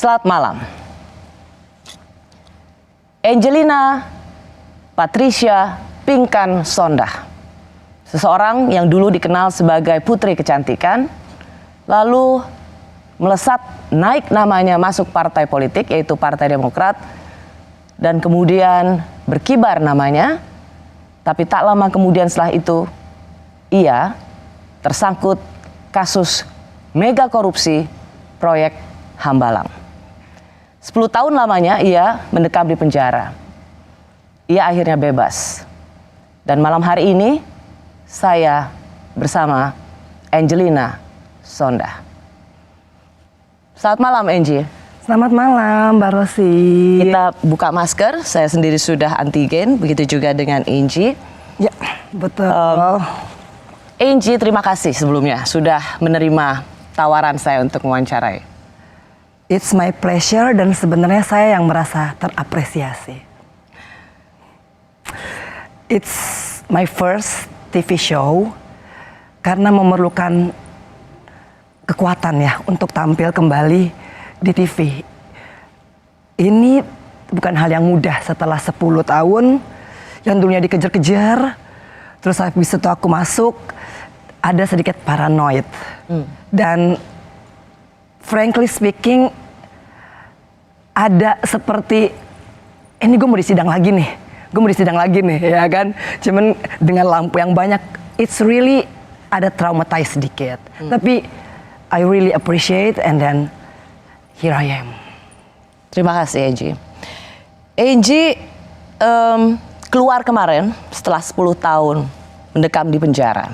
Selamat malam. Angelina Patricia Pinkan Sondah, seseorang yang dulu dikenal sebagai putri kecantikan, lalu melesat naik namanya masuk partai politik yaitu Partai Demokrat, dan kemudian berkibar namanya, tapi tak lama kemudian setelah itu ia tersangkut kasus mega korupsi proyek Hambalang. 10 tahun lamanya ia mendekam di penjara. Ia akhirnya bebas. Dan malam hari ini saya bersama Angelina Sondah. Selamat malam, Angie. Selamat malam, Mbak Rosi. Kita buka masker, saya sendiri sudah antigen, begitu juga dengan Angie. Ya, betul. Angie, terima kasih sebelumnya sudah menerima tawaran saya untuk mewawancarai. It's my pleasure, dan sebenarnya saya yang merasa terapresiasi. It's my first TV show karena memerlukan kekuatan ya untuk tampil kembali di TV. Ini bukan hal yang mudah setelah 10 tahun yang dulunya dikejar-kejar, terus habis itu aku masuk, ada sedikit paranoid. Dan frankly speaking, ada seperti, ini gue mau disidang lagi nih, ya kan? Cuman dengan lampu yang banyak, it's really ada traumatized sedikit. Tapi I really appreciate, and then here I am. Terima kasih, Angie. Angie keluar kemarin setelah 10 tahun mendekam di penjara.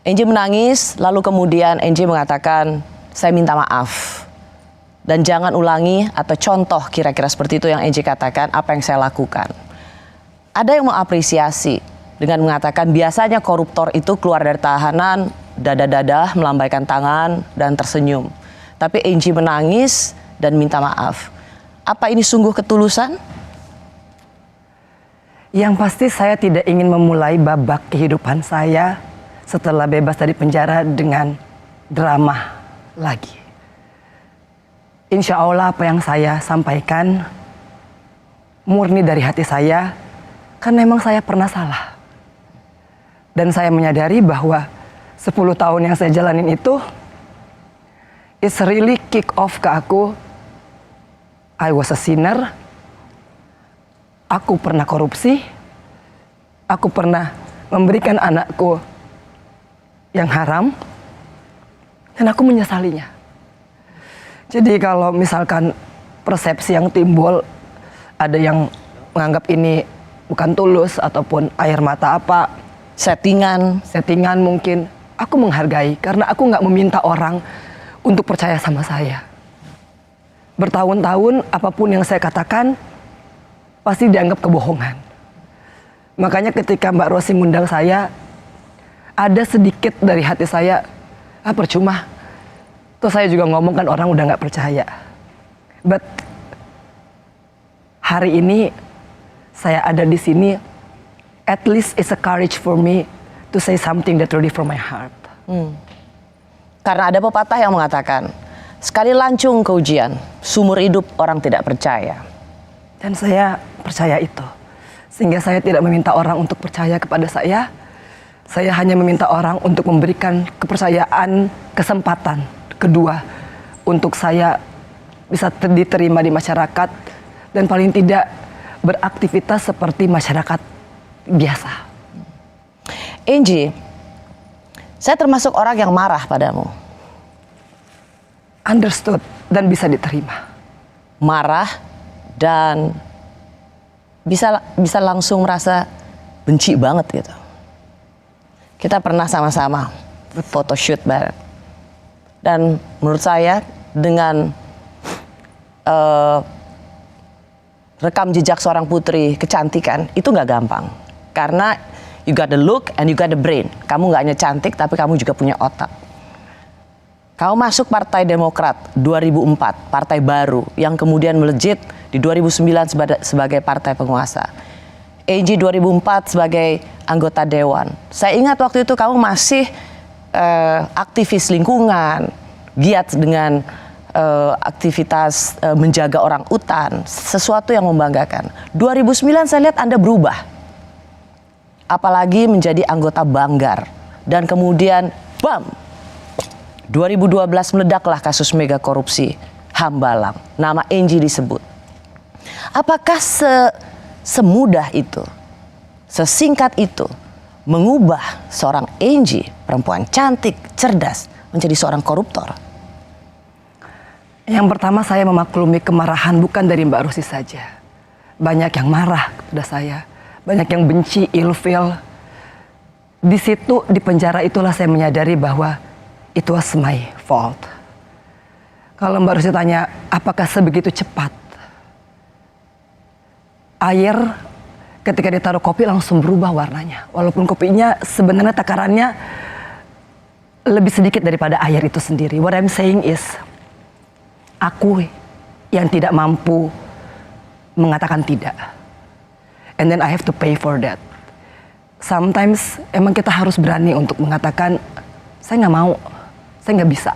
Angie menangis, lalu kemudian Angie mengatakan, saya minta maaf. Dan jangan ulangi atau contoh kira-kira seperti itu yang Angie katakan apa yang saya lakukan. Ada yang mengapresiasi dengan mengatakan biasanya koruptor itu keluar dari tahanan, dada-dada, melambaikan tangan, dan tersenyum. Tapi Angie menangis dan minta maaf. Apa ini sungguh ketulusan? Yang pasti saya tidak ingin memulai babak kehidupan saya setelah bebas dari penjara dengan drama lagi. Insya Allah apa yang saya sampaikan murni dari hati saya, karena memang saya pernah salah. Dan saya menyadari bahwa 10 tahun yang saya jalanin itu, it's really kick off ke aku. I was a sinner. Aku pernah korupsi. Aku pernah memberikan anakku yang haram. Dan aku menyesalinya. Jadi kalau misalkan persepsi yang timbul, ada yang menganggap ini bukan tulus ataupun air mata apa, settingan mungkin, aku menghargai karena aku nggak meminta orang untuk percaya sama saya. Bertahun-tahun apapun yang saya katakan pasti dianggap kebohongan. Makanya ketika Mbak Rosi ngundang saya, ada sedikit dari hati saya, percuma. Terus saya juga ngomong kan orang udah nggak percaya. But hari ini saya ada di sini, at least it's a courage for me to say something that really from my heart. Karena ada pepatah yang mengatakan, sekali lancung ke ujian, seumur hidup orang tidak percaya. Dan saya percaya itu. Sehingga saya tidak meminta orang untuk percaya kepada saya. Saya hanya meminta orang untuk memberikan kepercayaan, kesempatan kedua untuk saya bisa diterima di masyarakat dan paling tidak beraktivitas seperti masyarakat biasa. Angie, saya termasuk orang yang marah padamu. Understood dan bisa diterima. Marah dan bisa langsung merasa benci banget gitu. Kita pernah sama-sama photoshoot bareng. Dan menurut saya dengan rekam jejak seorang putri kecantikan itu nggak gampang. Karena you got the look and you got the brain. Kamu nggak hanya cantik tapi kamu juga punya otak. Kamu masuk Partai Demokrat 2004, partai baru yang kemudian melejit di 2009 sebagai partai penguasa. Angie 2004 sebagai anggota dewan. Saya ingat waktu itu kamu masih aktivis lingkungan, giat dengan aktivitas menjaga orang utan, sesuatu yang membanggakan. 2009 saya lihat Anda berubah, apalagi menjadi anggota Banggar, dan kemudian bam, 2012 meledaklah kasus mega korupsi Hambalang, nama Angie disebut. Apakah semudah itu, sesingkat itu, mengubah seorang Angie, perempuan cantik, cerdas, menjadi seorang koruptor? Yang pertama, saya memaklumi kemarahan bukan dari Mbak Rosi saja. Banyak yang marah kepada saya, banyak yang benci, ilfil. Di situ, di penjara itulah saya menyadari bahwa it was my fault. Kalau Mbak Rosi tanya, apakah sebegitu cepat? Air ketika ditaruh kopi langsung berubah warnanya. Walaupun kopinya sebenarnya takarannya lebih sedikit daripada air itu sendiri. What I'm saying is, aku yang tidak mampu mengatakan tidak. And then I have to pay for that. Sometimes emang kita harus berani untuk mengatakan, saya nggak mau, saya nggak bisa.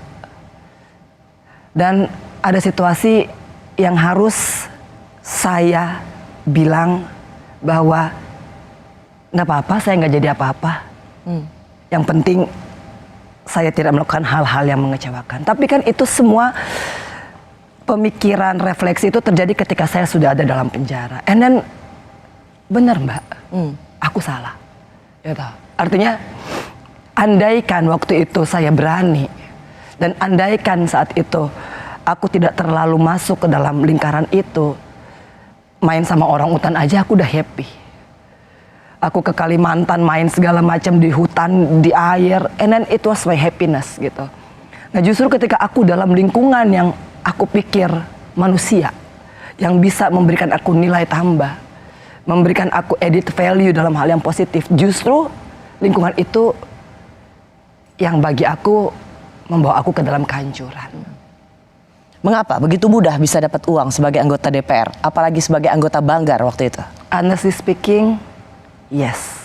Dan ada situasi yang harus saya bilang bahwa nggak apa-apa, saya nggak jadi apa-apa. Yang penting saya tidak melakukan hal-hal yang mengecewakan. Tapi kan itu semua pemikiran, refleksi itu terjadi ketika saya sudah ada dalam penjara. And then, benar Mbak, aku salah. Gitu. Artinya, andaikan waktu itu saya berani, dan andaikan saat itu aku tidak terlalu masuk ke dalam lingkaran itu, main sama orang utan aja aku udah happy. Aku ke Kalimantan main segala macam di hutan, di air, and then it was my happiness gitu. Nah justru ketika aku dalam lingkungan yang aku pikir manusia, yang bisa memberikan aku nilai tambah, memberikan aku added value dalam hal yang positif, justru lingkungan itu yang bagi aku membawa aku ke dalam kehancuran. Mengapa begitu mudah bisa dapat uang sebagai anggota DPR, apalagi sebagai anggota Banggar waktu itu? Honestly speaking, yes.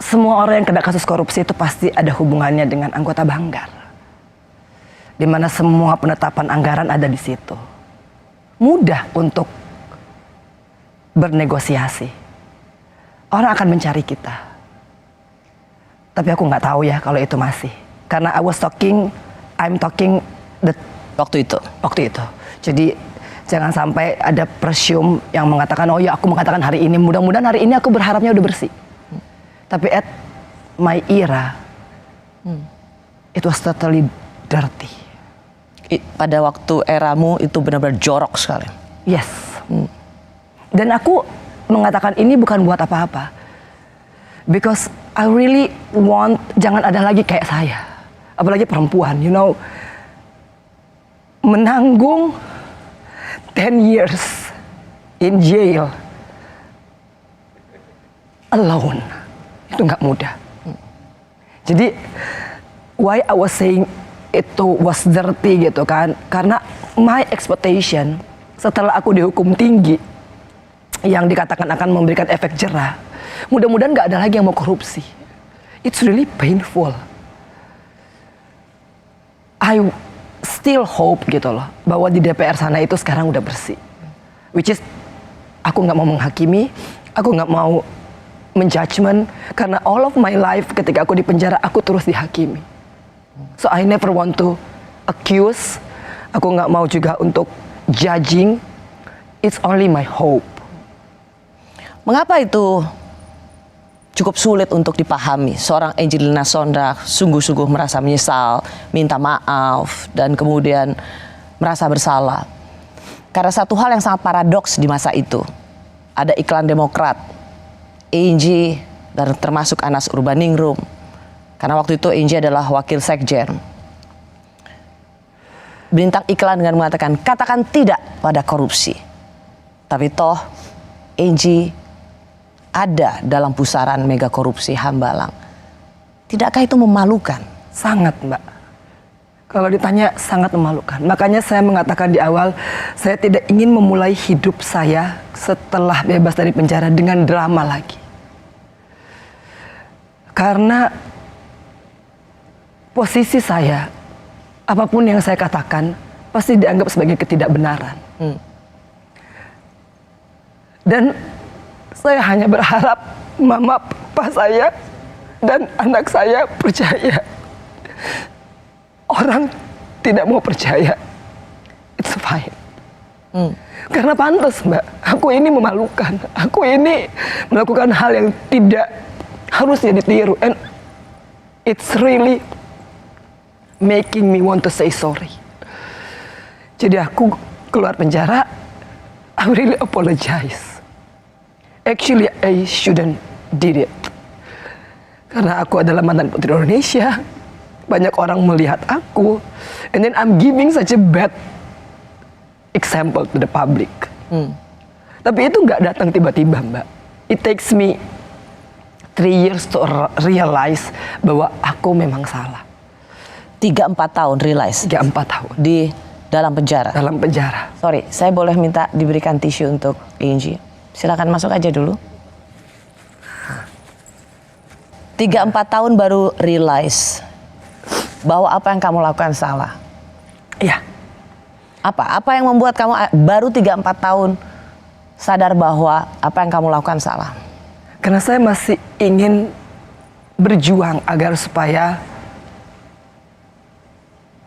Semua orang yang kena kasus korupsi itu pasti ada hubungannya dengan anggota Banggar. Di mana semua penetapan anggaran ada di situ. Mudah untuk bernegosiasi. Orang akan mencari kita. Tapi aku nggak tahu ya kalau itu masih. Karena I'm talking Waktu itu? Waktu itu. Jadi jangan sampai ada presume yang mengatakan, oh ya aku mengatakan hari ini, mudah-mudahan hari ini aku berharapnya udah bersih. Tapi at my era, it was totally dirty. Pada waktu eramu itu benar-benar jorok sekali. Yes. Dan aku mengatakan ini bukan buat apa-apa. Because I really want, jangan ada lagi kayak saya. Apalagi perempuan, you know. Menanggung 10 years in jail alone. Itu nggak mudah. Jadi, why I was saying itu was dirty gitu kan. Karena my expectation setelah aku dihukum tinggi, yang dikatakan akan memberikan efek jerah, mudah-mudahan nggak ada lagi yang mau korupsi. It's really painful. I still hope gitu loh, bahwa di DPR sana itu sekarang udah bersih. Which is, aku nggak mau menghakimi, aku nggak mau menjudgment, karena all of my life ketika aku di penjara, aku terus dihakimi. So I never want to accuse, aku nggak mau juga untuk judging, it's only my hope. Mengapa itu cukup sulit untuk dipahami? Seorang Angelina Sondakh sungguh-sungguh merasa menyesal, minta maaf, dan kemudian merasa bersalah. Karena satu hal yang sangat paradoks di masa itu, ada iklan Demokrat, Angie, dan termasuk Anas Urbaningrum. Karena waktu itu Angie adalah wakil sekjen. Bintang iklan dengan mengatakan, katakan tidak pada korupsi. Tapi toh Angie ada dalam pusaran mega korupsi Hambalang. Tidakkah itu memalukan? Sangat, Mbak. Kalau ditanya, sangat memalukan. Makanya saya mengatakan di awal, saya tidak ingin memulai hidup saya setelah bebas dari penjara dengan drama lagi. Karena posisi saya, apapun yang saya katakan pasti dianggap sebagai ketidakbenaran. Dan saya hanya berharap mama, papa saya, dan anak saya percaya. Orang tidak mau percaya, it's fine. Karena pantas, Mbak, aku ini memalukan. Aku ini melakukan hal yang tidak harusnya ditiru. And it's really making me want to say sorry. Jadi aku keluar penjara, I really apologize. Actually, I shouldn't did it. Karena aku adalah mantan putri Indonesia. Banyak orang melihat aku. And then I'm giving such a bad example to the public. Tapi itu nggak datang tiba-tiba, Mbak. It takes me 3 years to realize bahwa aku memang salah. 3-4 tahun realize? 3-4 tahun. Di dalam penjara? Dalam penjara. Sorry, saya boleh minta diberikan tisu untuk Angie? Silakan masuk aja dulu. 3-4 tahun baru realize bahwa apa yang kamu lakukan salah. Iya. Apa yang membuat kamu baru 3-4 tahun sadar bahwa apa yang kamu lakukan salah? Karena saya masih ingin berjuang agar supaya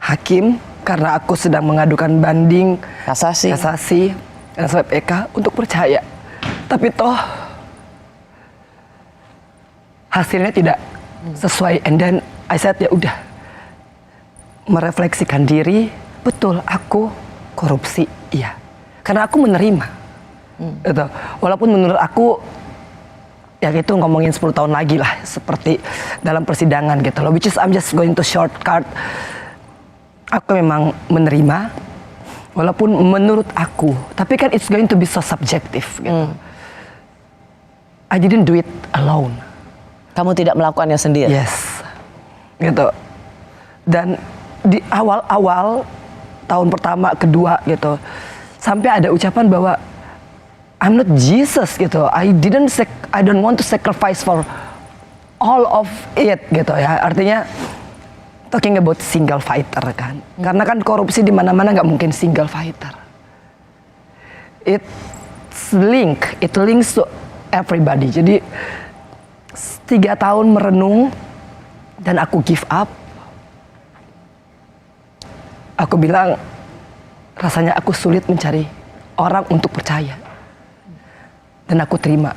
hakim, karena aku sedang mengadukan banding Kasasi dan sampai PK untuk percaya. Tapi toh hasilnya tidak sesuai. And then I said ya udah, merefleksikan diri, betul aku korupsi, iya. Karena aku menerima. Gitu. Walaupun menurut aku ya gitu ngomongin 10 tahun lagi lah, seperti dalam persidangan gitu loh. Which is I'm just going to shortcut. Aku memang menerima, walaupun menurut aku, tapi kan it's going to be so subjective gitu. I didn't do it alone. Kamu tidak melakukannya sendiri? Yes, gitu. Dan di awal-awal tahun pertama, kedua gitu, sampai ada ucapan bahwa I'm not Jesus gitu. I don't want to sacrifice for all of it gitu ya. Artinya talking about single fighter kan. Karena kan korupsi di mana-mana nggak mungkin single fighter. It links to everybody. Jadi 3 tahun merenung dan aku give up. Aku bilang rasanya aku sulit mencari orang untuk percaya. Dan aku terima.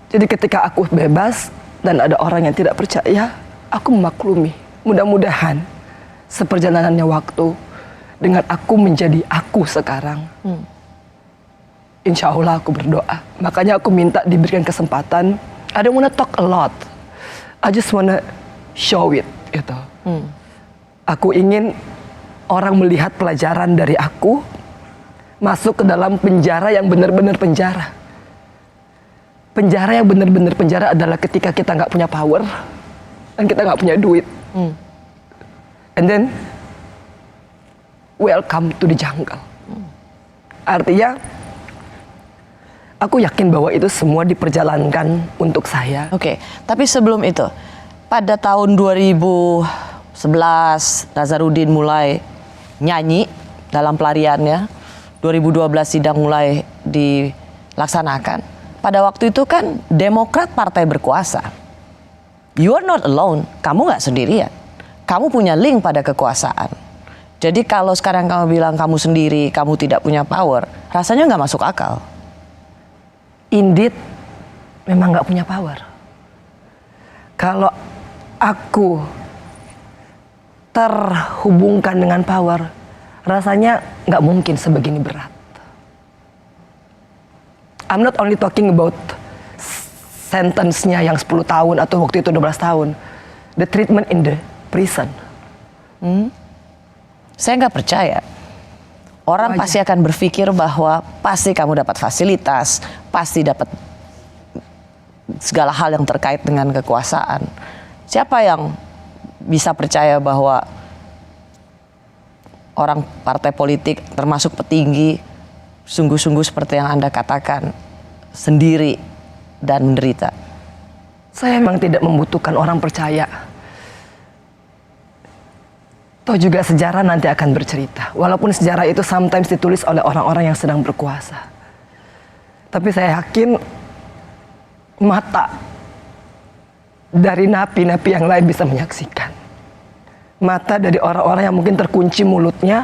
Jadi ketika aku bebas dan ada orang yang tidak percaya, aku memaklumi. Mudah-mudahan seperjalanannya waktu dengan aku menjadi aku sekarang. Insya Allah aku berdoa. Makanya aku minta diberikan kesempatan. I don't wanna talk a lot. I just wanna show it. Gitu. Aku ingin orang melihat pelajaran dari aku masuk ke dalam penjara yang benar-benar penjara. Penjara yang benar-benar penjara adalah ketika kita nggak punya power dan kita nggak punya duit. And then welcome to the jungle. Artinya aku yakin bahwa itu semua diperjalankan untuk saya. Oke, tapi sebelum itu, pada tahun 2011 Nazarudin mulai nyanyi dalam pelariannya, 2012 sidang mulai dilaksanakan. Pada waktu itu kan Demokrat partai berkuasa. You are not alone, kamu nggak sendirian. Kamu punya link pada kekuasaan. Jadi kalau sekarang kamu bilang kamu sendiri, kamu tidak punya power, rasanya nggak masuk akal. Indeed, memang nggak punya power. Kalau aku terhubungkan dengan power, rasanya nggak mungkin sebegini berat. I'm not only talking about sentence-nya yang 10 tahun atau waktu itu 12 tahun. The treatment in the prison. Saya nggak percaya. Orang pasti akan berpikir bahwa pasti kamu dapat fasilitas, pasti dapat segala hal yang terkait dengan kekuasaan. Siapa yang bisa percaya bahwa orang partai politik termasuk petinggi sungguh-sungguh seperti yang Anda katakan sendiri dan menderita? Saya memang tidak membutuhkan orang percaya. Toh juga sejarah nanti akan bercerita. Walaupun sejarah itu sometimes ditulis oleh orang-orang yang sedang berkuasa. Tapi saya yakin mata dari napi-napi yang lain bisa menyaksikan. Mata dari orang-orang yang mungkin terkunci mulutnya.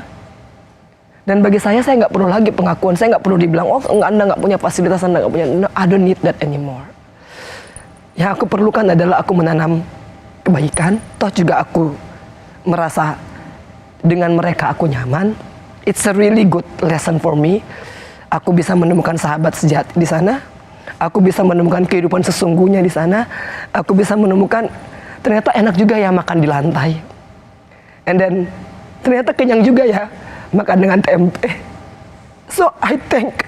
Dan bagi saya nggak perlu lagi pengakuan. Saya nggak perlu dibilang, oh Anda nggak punya fasilitas, Anda nggak punya. No, I don't need that anymore. Yang aku perlukan adalah aku menanam kebaikan. Toh juga aku merasa dengan mereka aku nyaman. It's a really good lesson for me. Aku bisa menemukan sahabat sejati di sana. Aku bisa menemukan kehidupan sesungguhnya di sana. Aku bisa menemukan ternyata enak juga ya makan di lantai. And then ternyata kenyang juga ya makan dengan tempe. So I think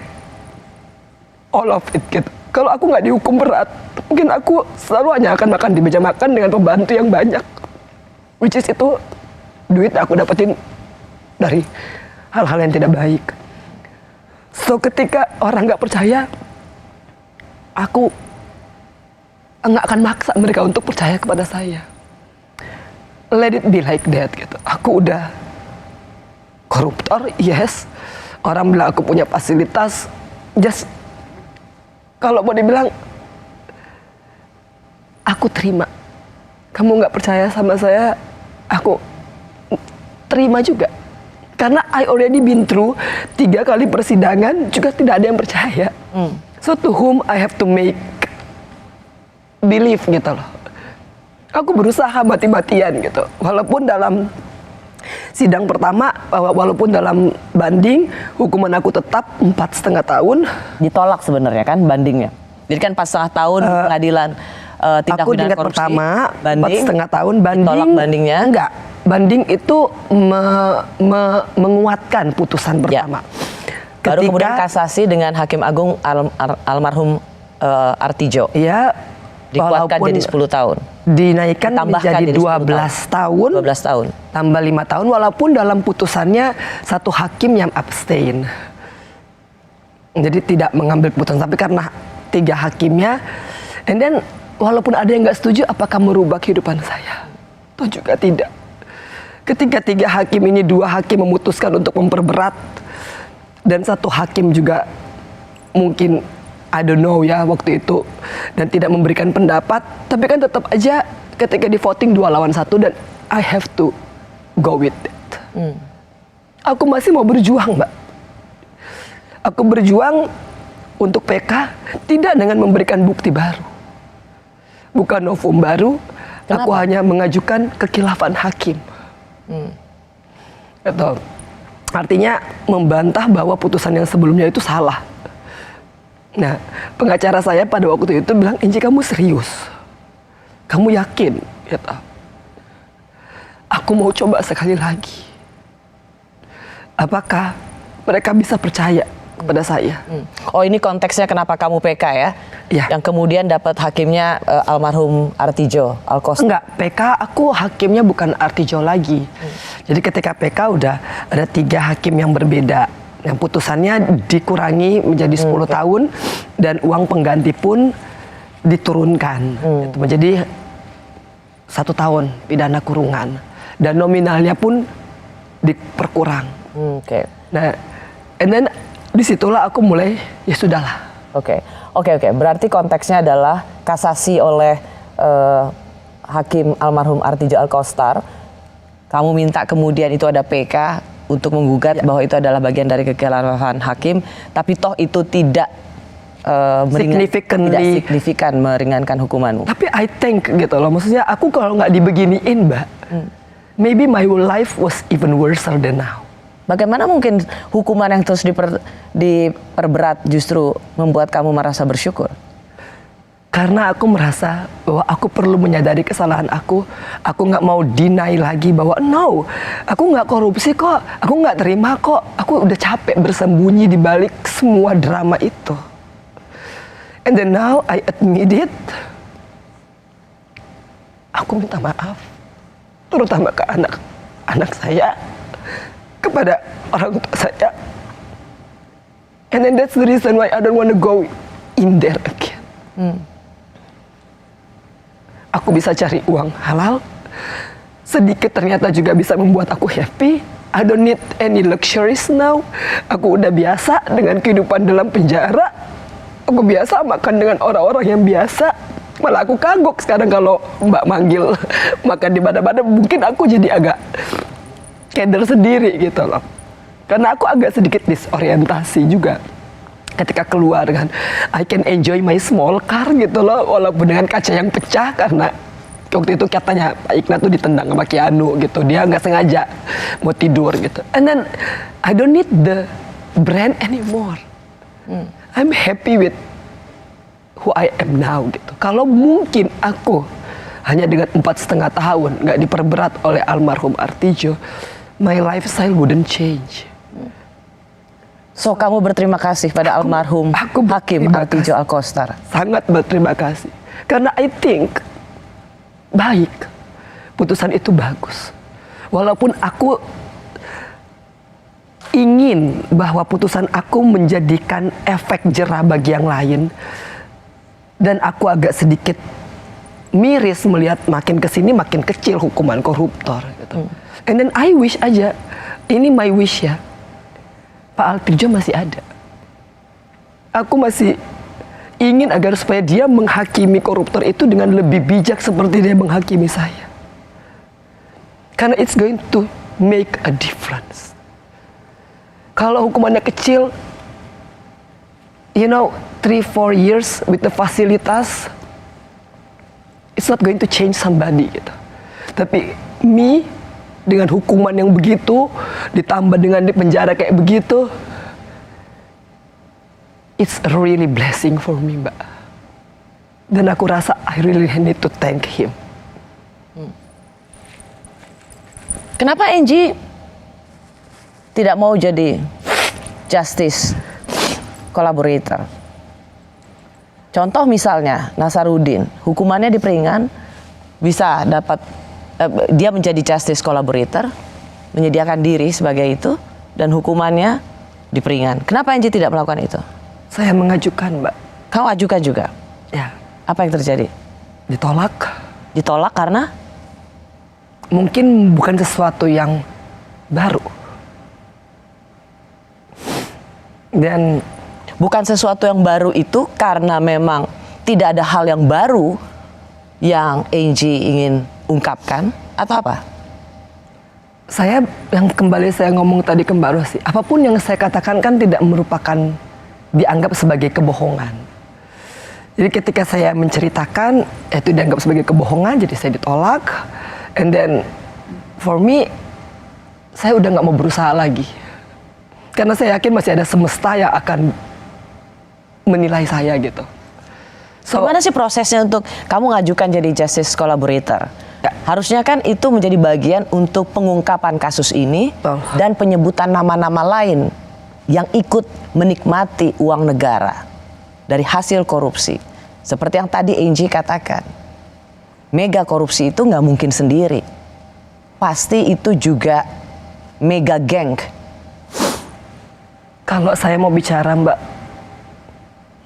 all of it gitu. Kalau aku nggak dihukum berat, mungkin aku selalu hanya akan makan di meja makan dengan pembantu yang banyak. Which is itu duit aku dapetin dari hal-hal yang tidak baik. So ketika orang nggak percaya, aku nggak akan maksa mereka untuk percaya kepada saya. Let it be like that gitu. Aku udah koruptor, yes. Orang bilang aku punya fasilitas, just kalau mau dibilang, aku terima. Kamu nggak percaya sama saya, aku terima juga. Karena I already been through 3 kali persidangan, juga tidak ada yang percaya. So to whom I have to make believe gitu loh. Aku berusaha mati-matian gitu. Walaupun dalam sidang pertama, walaupun dalam banding, hukuman aku tetap 4,5 tahun. Ditolak sebenarnya kan bandingnya. Jadi kan 4,5 tahun pengadilan tindak aku pidana tingkat korupsi. pertama, Banding, 4,5 tahun. Banding, ditolak bandingnya. Enggak. Banding itu menguatkan putusan pertama. Baru kemudian kasasi dengan Hakim Agung almarhum Artidjo. Iya. Dikuatkan jadi 10 tahun. Dinaikkan menjadi 12 tahun. 12 tahun. Tambah 5 tahun walaupun dalam putusannya satu hakim yang abstain. Jadi tidak mengambil putusan, tapi karena 3 hakimnya, and then walaupun ada yang nggak setuju, apakah merubah kehidupan saya? Itu juga tidak. Ketika 3 hakim ini, 2 hakim memutuskan untuk memperberat, dan 1 hakim juga mungkin I don't know ya waktu itu, dan tidak memberikan pendapat, tapi kan tetap aja ketika di voting 2 lawan 1 dan I have to go with it. Aku masih mau berjuang, Mbak. Aku berjuang untuk PK tidak dengan memberikan bukti baru, bukan novum baru. Kenapa? Aku hanya mengajukan kekhilafan hakim. Gitu. Artinya membantah bahwa putusan yang sebelumnya itu salah. Nah, pengacara saya pada waktu itu bilang, Enji, kamu serius? Kamu yakin? Gitu. Aku mau coba sekali lagi. Apakah mereka bisa percaya kepada saya? Oh, ini konteksnya kenapa kamu PK ya? Ya. Yang kemudian dapat hakimnya almarhum Artidjo Alkostar. Enggak, PK aku hakimnya bukan Artidjo lagi. Jadi ketika PK udah ada 3 hakim yang berbeda. Yang putusannya dikurangi menjadi 10 tahun dan uang pengganti pun diturunkan. Itu menjadi 1 tahun pidana kurungan dan nominalnya pun diperkurang. Oke. Nah, and then disitulah aku mulai ya sudahlah. Oke. Berarti konteksnya adalah kasasi oleh Hakim almarhum Artidjo Alkostar. Kamu minta kemudian itu ada PK untuk menggugat bahwa itu adalah bagian dari kekhilafan hakim, tapi toh itu tidak signifikan meringankan hukumanmu. Tapi I think gitu loh, maksudnya aku kalau nggak dibeginiin, Mbak, maybe my life was even worse than now. Bagaimana mungkin hukuman yang terus diperberat justru membuat kamu merasa bersyukur? Karena aku merasa bahwa aku perlu menyadari kesalahan aku nggak mau deny lagi bahwa no, aku nggak korupsi kok, aku nggak terima kok, aku udah capek bersembunyi di balik semua drama itu. And then now I admit it, aku minta maaf, terutama ke anak saya, kepada orang tua saya. And then that's the reason why I don't want to go in there again. Aku bisa cari uang halal sedikit ternyata juga bisa membuat aku happy. I don't need any luxuries now. Aku udah biasa dengan kehidupan dalam penjara. Aku biasa makan dengan orang-orang yang biasa. Malah aku kagok sekarang kalau Mbak manggil makan di mana-mana. Mungkin aku jadi agak keder sendiri gitu loh. Karena aku agak sedikit disorientasi juga ketika keluar kan. I can enjoy my small car gitu loh. Walaupun dengan kaca yang pecah karena waktu itu katanya Pak Ignat tuh ditendang sama Keanu gitu. Dia nggak sengaja mau tidur gitu. And then I don't need the brand anymore. I'm happy with who I am now gitu. Kalau mungkin aku hanya dengan 4,5 tahun nggak diperberat oleh almarhum Artijo, my lifestyle wouldn't change. So kamu berterima kasih pada almarhum Hakim Artijo Alkostar. Sangat berterima kasih. Karena I think baik, putusan itu bagus. Walaupun aku ingin bahwa putusan aku menjadikan efek jera bagi yang lain, dan aku agak sedikit miris melihat makin kesini makin kecil hukuman koruptor. Gitu. And then I wish aja, ini my wish ya, Pak Artijo masih ada. Aku masih ingin agar supaya dia menghakimi koruptor itu dengan lebih bijak seperti dia menghakimi saya. Karena it's going to make a difference. Kalau hukumannya kecil, you know, 3-4 years with the fasilitas, it's not going to change somebody gitu. Tapi me dengan hukuman yang begitu, ditambah dengan di penjara kayak begitu, it's a really blessing for me, Mbak. Dan aku rasa I really need to thank him. Kenapa Angie tidak mau jadi justice collaborator? Contoh misalnya Nasaruddin, hukumannya diperingan, bisa dapat dia menjadi justice collaborator, menyediakan diri sebagai itu, dan hukumannya diperingan. Kenapa Angie tidak melakukan itu? Saya mengajukan, Mbak. Kau ajukan juga? Ya. Apa yang terjadi? Ditolak. Ditolak karena? Mungkin bukan sesuatu yang baru. Dan bukan sesuatu yang baru itu karena memang tidak ada hal yang baru yang Angie ingin ungkapkan atau apa? Saya yang kembali saya ngomong tadi ke Mbak Rosi, apapun yang saya katakan kan tidak merupakan dianggap sebagai kebohongan. Jadi ketika saya menceritakan itu dianggap sebagai kebohongan, jadi saya ditolak. And then for me, saya udah nggak mau berusaha lagi. Karena saya yakin masih ada semesta yang akan menilai saya gitu. So, gimana sih prosesnya untuk kamu ngajukan jadi justice collaborator? Ya. Harusnya kan itu menjadi bagian untuk pengungkapan kasus ini. Betul. Dan penyebutan nama-nama lain yang ikut menikmati uang negara dari hasil korupsi. Seperti yang tadi Angie katakan, mega korupsi itu nggak mungkin sendiri. Pasti itu juga mega gang. Kalau saya mau bicara, Mbak,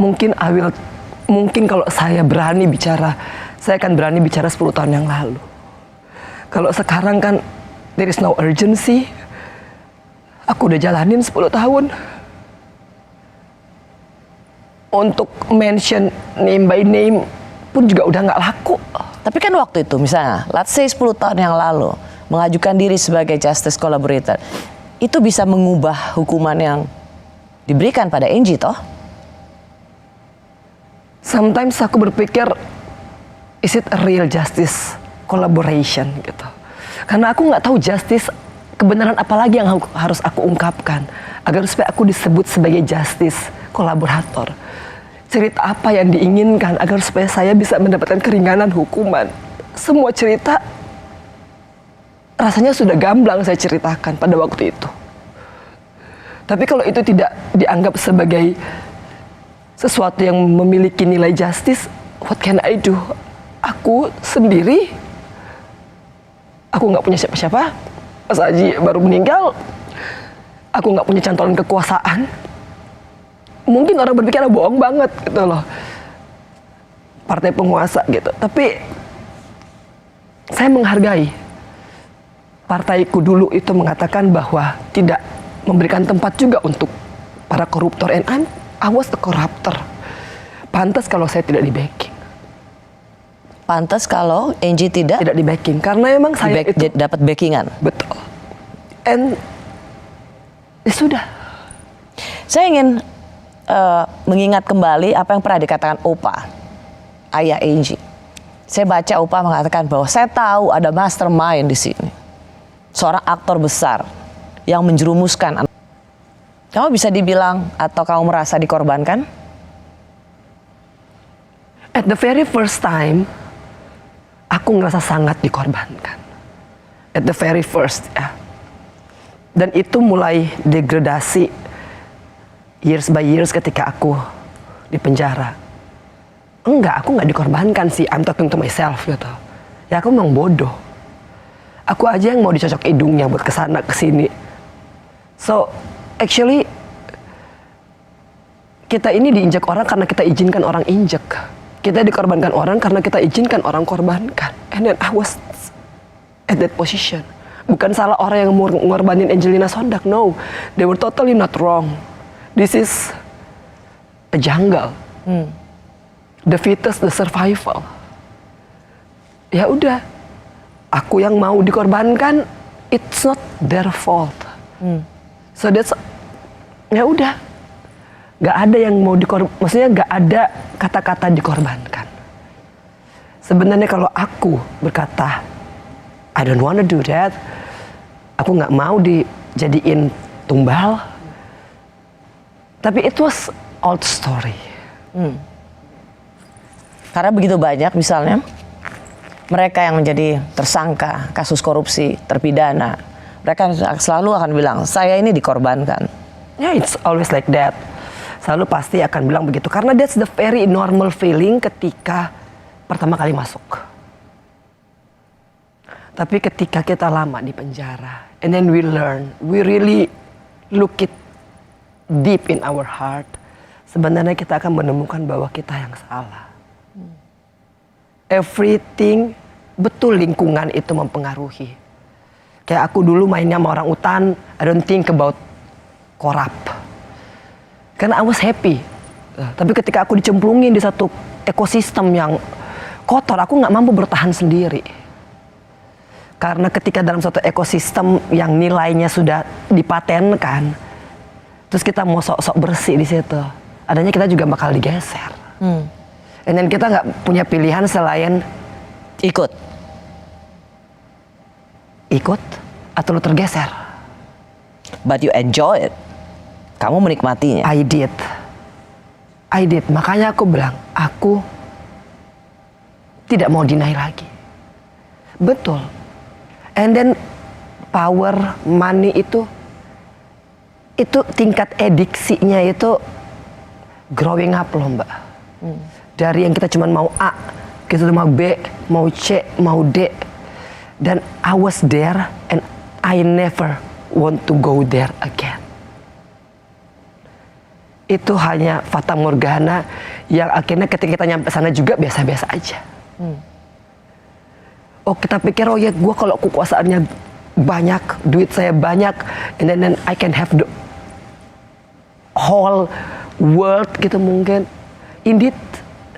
mungkin kalau saya berani bicara, saya akan berani bicara 10 tahun yang lalu. Kalau sekarang kan there is no urgency. Aku udah jalanin 10 tahun. Untuk mention name by name pun juga udah nggak laku. Tapi kan waktu itu misalnya, let's say 10 tahun yang lalu, mengajukan diri sebagai justice collaborator, itu bisa mengubah hukuman yang diberikan pada Angie toh? Sometimes aku berpikir, is it a real justice collaboration gitu. Karena aku nggak tahu justice, kebenaran apa lagi yang harus aku ungkapkan agar supaya aku disebut sebagai justice kolaborator. Cerita apa yang diinginkan agar supaya saya bisa mendapatkan keringanan hukuman. Semua cerita rasanya sudah gamblang saya ceritakan pada waktu itu. Tapi kalau itu tidak dianggap sebagai sesuatu yang memiliki nilai justice, what can I do? Aku sendiri, aku nggak punya siapa-siapa. Mas Haji baru meninggal, aku nggak punya cantolan kekuasaan. Mungkin orang berpikir bohong banget gitu loh, partai penguasa gitu. Tapi saya menghargai partaiku dulu itu mengatakan bahwa tidak memberikan tempat juga untuk para koruptor, and I was the corruptor. Pantas kalau saya tidak di backing. Pantas kalau Angie tidak Tidak di backing karena memang saya itu dapat backingan. betul. And ya sudah. Saya ingin mengingat kembali apa yang pernah dikatakan Opa, ayah Angie. Saya baca Opa mengatakan bahwa saya tahu ada mastermind di sini. Seorang aktor besar yang menjerumuskan. Kamu bisa dibilang atau kamu merasa dikorbankan? At the very first time, aku ngerasa sangat dikorbankan. At the very first, ya. Dan itu mulai degradasi years by years ketika aku di penjara. Enggak, aku nggak dikorbankan sih. I'm talking to myself gitu. Ya aku memang bodoh. Aku aja yang mau dicocok hidungnya buat kesana kesini. So, actually kita ini diinjak orang karena kita izinkan orang injek. Kita dikorbankan orang karena kita izinkan orang korbankan. And then I was at that position. Bukan salah orang yang mau ngorbanin Angelina Sondak. No, they were totally not wrong. This is a jungle. The fittest, the survival. Ya udah, aku yang mau dikorbankan, it's not their fault. So that's, ya udah, nggak ada yang mau maksudnya nggak ada kata-kata dikorbankan. Sebenarnya kalau aku berkata, I don't wanna do that, aku nggak mau dijadiin tumbal. Tapi it was old story. Karena begitu banyak misalnya mereka yang menjadi tersangka kasus korupsi, terpidana, mereka selalu akan bilang, saya ini dikorbankan. Yeah, it's always like that. Selalu pasti akan bilang begitu. Karena that's the very normal feeling ketika pertama kali masuk. Tapi ketika kita lama di penjara, and then we learn, we really look it deep in our heart, sebenarnya kita akan menemukan bahwa kita yang salah. Everything, betul lingkungan itu mempengaruhi. Kayak aku dulu mainnya sama orang utan, I don't think about corrupt. Karena I was happy. Tapi ketika aku dicemplungin di satu ekosistem yang kotor, aku nggak mampu bertahan sendiri. Karena ketika dalam satu ekosistem yang nilainya sudah dipatenkan, terus kita mau sok-sok bersih di situ, adanya kita juga bakal digeser. And then kita nggak punya pilihan selain Ikut atau lu tergeser. but you enjoy it. Kamu menikmatinya. I did. Makanya aku bilang, aku tidak mau deny lagi. Betul. And then power, money itu tingkat ediksinya itu growing up loh Mbak. Dari yang kita cuma mau A, kita mau B, mau C, mau D. Dan I was there and I never want to go there again. Itu hanya fata morgana yang akhirnya ketika kita nyampe sana juga biasa-biasa aja. Oh kita pikir, oh ya gue kalau kekuasaannya banyak, duit saya banyak, and then I can have the whole world gitu mungkin. Indeed,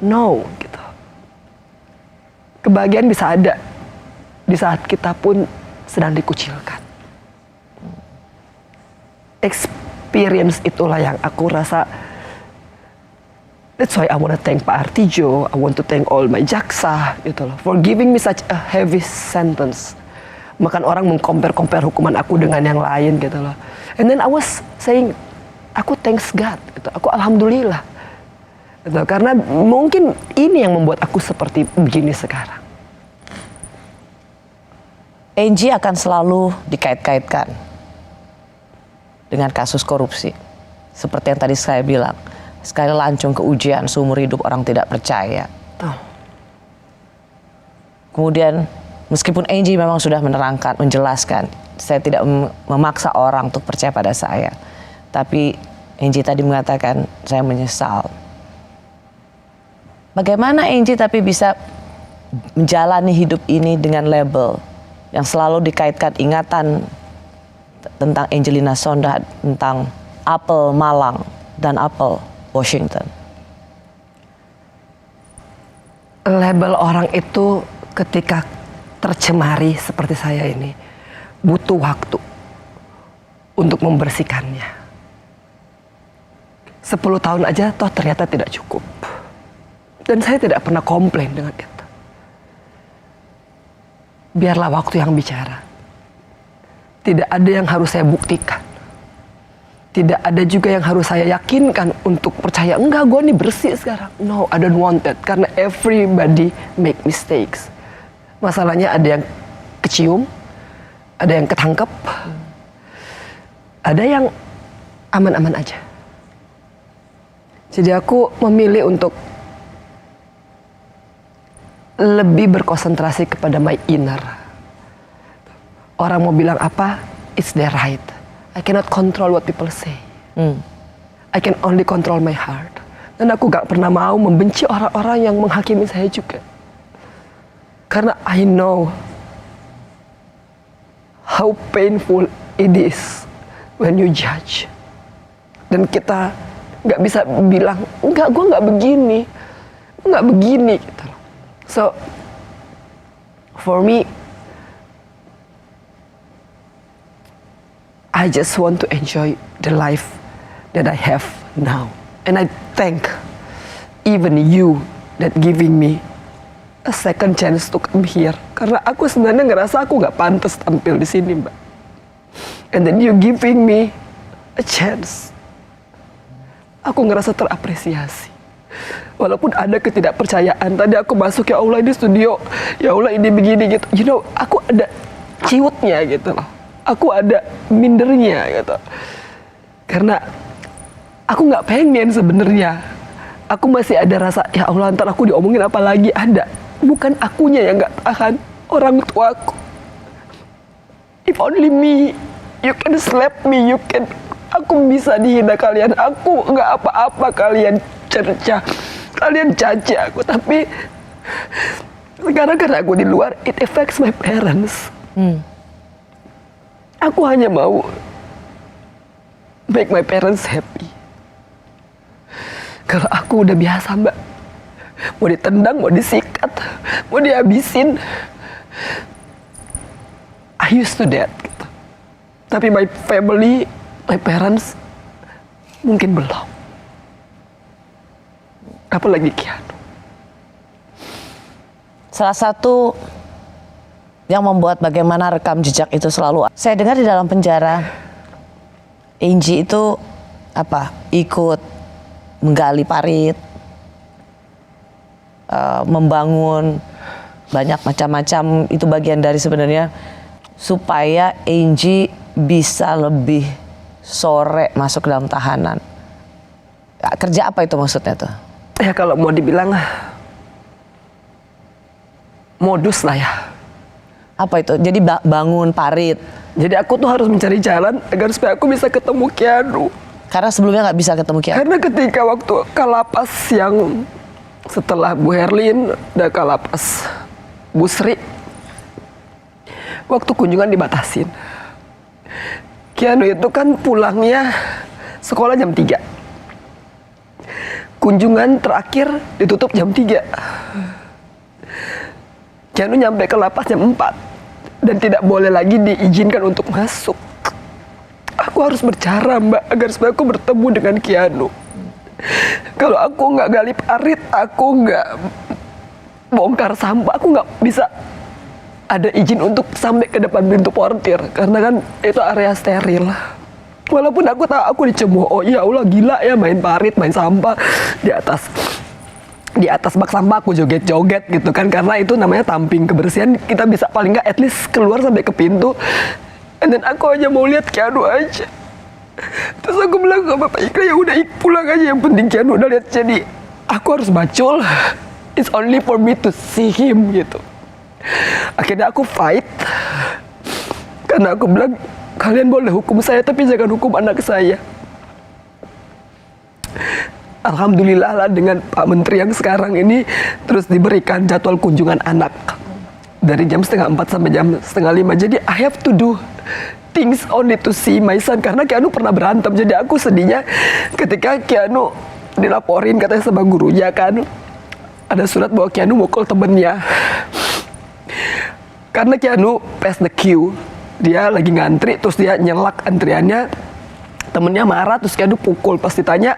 no gitu. Kebahagiaan bisa ada di saat kita pun sedang dikucilkan. Experience itulah yang aku rasa. That's why I want to thank Pak Artijo, I want to thank all my jaksa gitu loh, for giving me such a heavy sentence. Makan orang mengcompare hukuman aku dengan yang lain gitu loh. And then I was saying, aku thanks God gitu. Aku alhamdulillah. Gitu. Karena mungkin ini yang membuat aku seperti begini sekarang. Angie akan selalu dikait-kaitkan dengan kasus korupsi. Seperti yang tadi saya bilang, sekali lancung ke ujian seumur hidup orang tidak percaya. Kemudian meskipun Angie memang sudah menerangkan, menjelaskan, saya tidak memaksa orang untuk percaya pada saya. Tapi Angie tadi mengatakan, saya menyesal. Bagaimana Angie tapi bisa menjalani hidup ini dengan label yang selalu dikaitkan ingatan tentang Angelina Sondakh, tentang apel Malang dan apel Washington? Label orang itu ketika tercemari seperti saya ini butuh waktu untuk membersihkannya. 10 tahun aja toh ternyata tidak cukup. Dan saya tidak pernah komplain dengan itu. Biarlah waktu yang bicara. Tidak ada yang harus saya buktikan. Tidak ada juga yang harus saya yakinkan untuk percaya, enggak, gue nih bersih sekarang. No, I don't want that. Karena everybody make mistakes. Masalahnya ada yang kecium, ada yang ketangkep, ada yang aman-aman aja. Jadi aku memilih untuk lebih berkonsentrasi kepada my inner. Orang mau bilang apa, it's their right. I cannot control what people say. I can only control my heart. Dan aku gak pernah mau membenci orang-orang yang menghakimi saya juga. Karena I know how painful it is when you judge. Dan kita gak bisa bilang, enggak, gue gak begini. Gak begini gitu. So, for me, I just want to enjoy the life that I have now. And I thank even you that giving me a second chance to come here. Karena aku sebenarnya ngerasa aku gak pantas tampil di sini, Mbak. And then you giving me a chance. Aku ngerasa terapresiasi. Walaupun ada ketidakpercayaan. Tadi aku masuk, ya Allah ini studio, ya Allah ini begini gitu. You know, aku ada ciutnya gitu loh. Aku ada mindernya gitu. Karena aku nggak pengen sebenarnya. Aku masih ada rasa, ya Allah ntar aku diomongin apa lagi, ada. Bukan akunya yang nggak tahan, orang tuaku. If only me, you can slap me, you can. Aku bisa dihina kalian, aku nggak apa-apa kalian cerca, kalian caci aku. Tapi sekarang karena aku di luar, it affects my parents. Aku hanya mau make my parents happy. Kalau aku udah biasa, Mbak, mau ditendang, mau disikat, mau dihabisin, I used to that gitu. Tapi my family, my parents mungkin belum. Apalagi Keanu. Salah satu yang membuat bagaimana rekam jejak itu selalu, saya dengar di dalam penjara, Angie itu ikut menggali parit, membangun banyak macam-macam, itu bagian dari sebenarnya supaya Angie bisa lebih sore masuk ke dalam tahanan. Kerja apa itu maksudnya tuh? Ya kalau mau dibilang modus lah ya. Apa itu? Jadi bangun parit. Jadi aku tuh harus mencari jalan agar supaya aku bisa ketemu Keanu. Karena sebelumnya nggak bisa ketemu Keanu. Karena ketika waktu kalapas yang setelah Bu Herlin dan kalapas Bu Sri, waktu kunjungan dibatasin. Keanu itu kan pulangnya sekolah jam 3. Kunjungan terakhir ditutup jam 3. Keanu nyampe ke lapas jam 4. Dan tidak boleh lagi diizinkan untuk masuk. Aku harus bercara, Mbak, agar supaya aku bertemu dengan Keanu. Kalau aku nggak gali parit, aku nggak bongkar sampah, aku nggak bisa ada izin untuk sampai ke depan pintu portir. Karena kan itu area steril. Walaupun aku tahu aku dicemooh, ya Allah gila ya main parit, main sampah di atas bak sampah aku joget-joget gitu kan, karena itu namanya tamping kebersihan, kita bisa paling nggak at least keluar sampai ke pintu. Dan aku hanya mau lihat Keanu aja. Terus aku bilang ke Bapak Ikra, ya udah pulang aja, yang penting Keanu udah lihat. Jadi aku harus bacul, it's only for me to see him gitu. Akhirnya aku fight, karena aku bilang kalian boleh hukum saya tapi jangan hukum anak saya. Alhamdulillah lah dengan Pak Menteri yang sekarang ini terus diberikan jadwal kunjungan anak. dari jam 4:30 sampai jam 4:30. Jadi I have to do things only to see my son. Karena Keanu pernah berantem. Jadi aku sedihnya ketika Keanu dilaporin katanya sama gurunya kan, ada surat bahwa Keanu mukul temennya. Karena Keanu pass the queue, dia lagi ngantri, terus dia nyelak antriannya, temennya marah, terus Keanu pukul. Pas ditanya,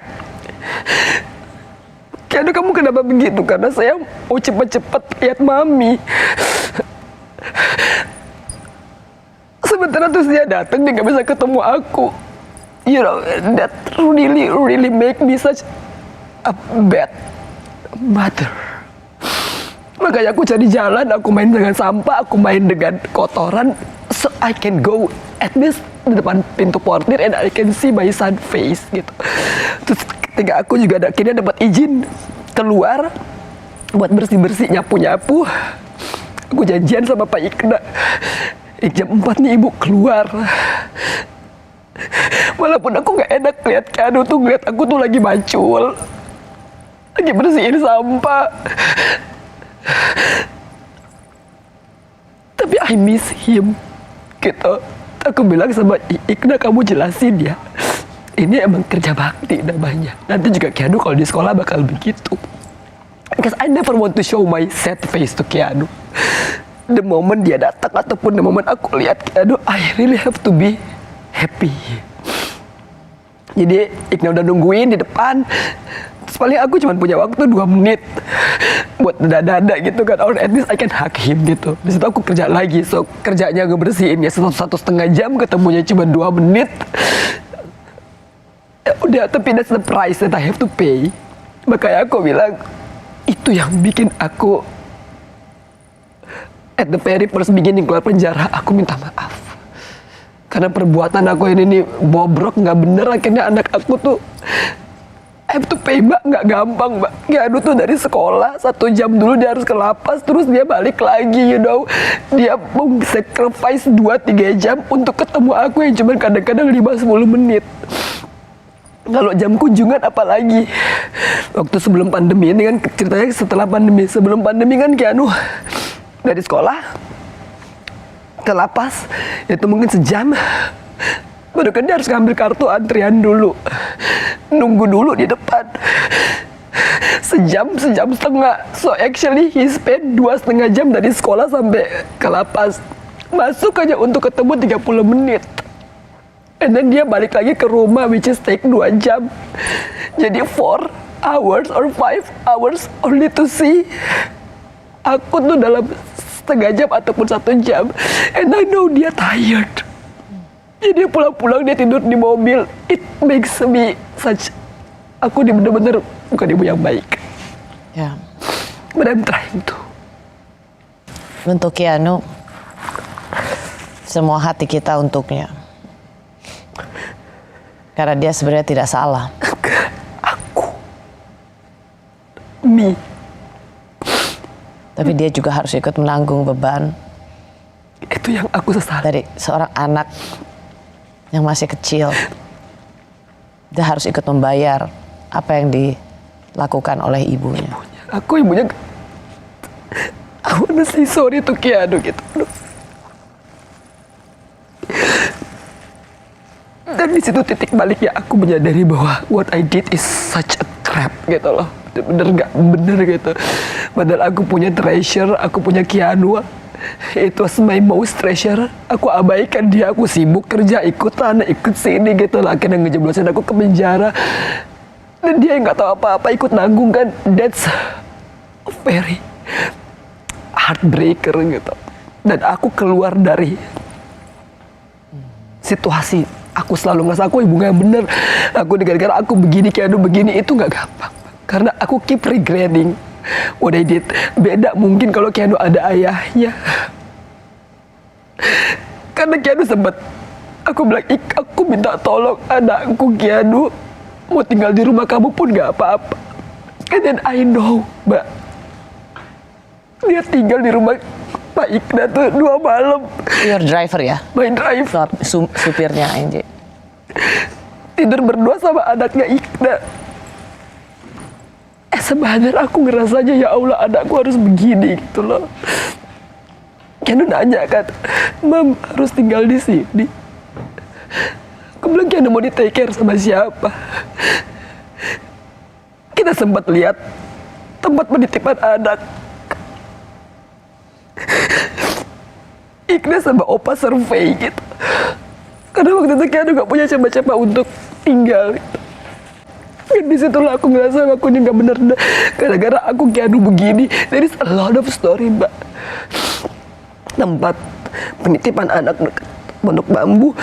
Keanu kamu kenapa begitu? Karena saya mau cepet-cepet lihat mami. Sementara terus dia datang, dia nggak bisa ketemu aku. You know, that really make me such a bad mother. Makanya aku cari jalan, aku main dengan sampah, aku main dengan kotoran, so I can go at least di depan pintu portir and I can see my son face gitu. Terus ketika aku juga akhirnya dapat izin keluar buat bersih-bersih, nyapu-nyapu, aku janjian sama Pak Ikna, jam 4 nih ibu keluar. Walaupun aku gak enak lihat Keanu tuh, ngeliat aku tuh lagi macul, lagi bersihin sampah, tapi I miss him gitu. Aku bilang sama Ikna, kamu jelasin ya, ini emang kerja bakti namanya. Nanti juga Keanu kalau di sekolah bakal begitu. Because I never want to show my sad face to Keanu. The moment dia datang ataupun the moment aku lihat Keanu, I really have to be happy. Jadi Ikna udah nungguin di depan. Terus paling aku cuma punya waktu 2 menit buat dada-dada gitu kan, or at least I can hug him gitu. Di situ aku kerja lagi, so kerjanya ngebersihin ya 1,5 jam, ketemunya cuma 2 menit. Ya udah, tapi that's the price that I have to pay. Makanya aku bilang, itu yang bikin aku at the very first beginning keluar penjara, aku minta maaf. Karena perbuatan aku ini nih bobrok, nggak bener, akhirnya anak aku tuh I have to pay, Mbak. Nggak gampang, Mbak. Keanu tuh dari sekolah 1 jam dulu dia harus ke lapas, terus dia balik lagi, you know. Dia mau sacrifice 2-3 jam untuk ketemu aku yang cuma kadang-kadang 5-10 menit. Kalau jam kunjungan apalagi. Waktu sebelum pandemi ini kan ceritanya setelah pandemi. Sebelum pandemi kan Keanu dari sekolah ke lapas itu mungkin sejam, baru kan dia harus ngambil kartu antrian dulu, nunggu dulu di depan sejam setengah. So actually he spent 2,5 jam dari sekolah sampai ke lapas, masuk aja untuk ketemu 30 menit, and then dia balik lagi ke rumah which is take 2 jam. Jadi 4 hours or 5 hours only to see aku tuh dalam setengah jam ataupun 1 jam. And I know dia tired. Jadi pulang-pulang dia tidur di mobil. It makes me such, aku bener-bener bukan ibu yang baik. Ya. But I'm trying to. Untuk Keanu, semua hati kita untuknya. Karena dia sebenarnya tidak salah. Aku. Me. Tapi dia juga harus ikut menanggung beban. Itu yang aku sesali. Dari seorang anak yang masih kecil. Dia harus ikut membayar apa yang dilakukan oleh ibunya. Aku ibunya, I wanna say sorry to Keanu gitu. Dan di situ titik baliknya aku menyadari bahwa what I did is such a crap gitu loh. Bener gak bener gitu. Padahal aku punya treasure, aku punya Keanu. It was my most treasure. Aku abaikan dia, aku sibuk kerja, ikut sini gitu lah. Akhirnya ngejeblosin aku ke penjara. Dan dia nggak tahu apa-apa, ikut nanggung kan. That's very heartbreaker gitu. Dan aku keluar dari situasi, aku selalu ngerasa aku ibu gak bener. Aku gara-gara aku begini, Keanu begini, itu nggak gampang. Karena aku keep regretting what I did. Beda mungkin kalau Keanu ada ayahnya. Karena Keanu sempat, aku bilang, aku minta tolong anakku Keanu mau tinggal di rumah kamu pun gak apa-apa. And then I know, Mbak, dia tinggal di rumah Pak Ikna tuh 2 malam. Your driver ya? My driver. Supirnya Angie. Tidur berdua sama anaknya Ikna. Sebenarnya aku ngerasanya ya Allah, anakku harus begini gitu loh. Keanu nanya kan, Mam harus tinggal di sini. Aku bilang Keanu mau di take care sama siapa? Kita sempat lihat tempat penitipan anak. Ignas sama Opa survei gitu. Karena waktu itu Keanu gak punya siapa-siapa untuk tinggal gitu. Dan disitulah aku ngerasa aku ini gak bener. Gara-gara aku Keanu begini. There is a lot of story, Mbak. Tempat penitipan anak dekat Pondok Bambu,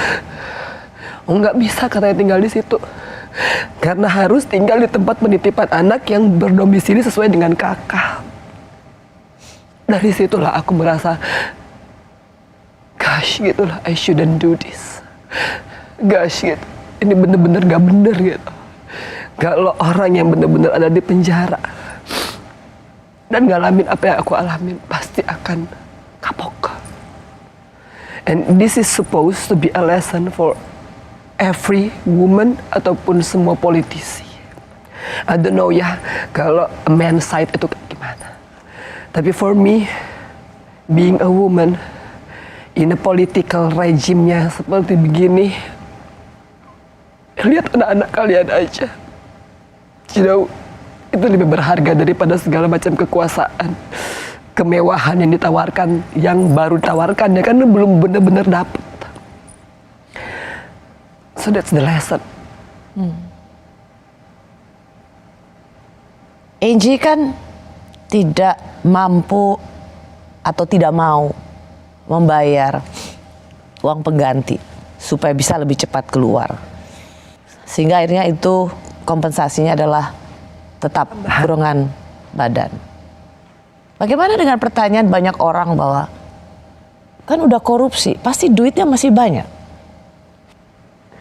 nggak bisa katanya tinggal di situ karena harus tinggal di tempat penitipan anak yang berdomisili sesuai dengan kakak. Dari situlah aku merasa, gosh gitulah, I shouldn't do this. Gosh gitu, ini bener-bener gak bener gitu. Kalau orang yang bener-bener ada di penjara dan ngalamin apa yang aku alamin, pasti akan kapok. And this is supposed to be a lesson for every woman ataupun semua politisi. I don't know ya kalau a man's side itu gimana. Tapi for me, being a woman in a political regime-nya seperti begini, lihat anak-anak kalian aja. You know, itu lebih berharga daripada segala macam kekuasaan, kemewahan yang ditawarkan, yang baru ditawarkan ya kan belum benar-benar dapet. So that's the lesson. Angie kan tidak mampu atau tidak mau membayar uang pengganti supaya bisa lebih cepat keluar. Sehingga akhirnya itu kompensasinya adalah tetap burongan badan. Bagaimana dengan pertanyaan banyak orang bahwa kan udah korupsi, pasti duitnya masih banyak.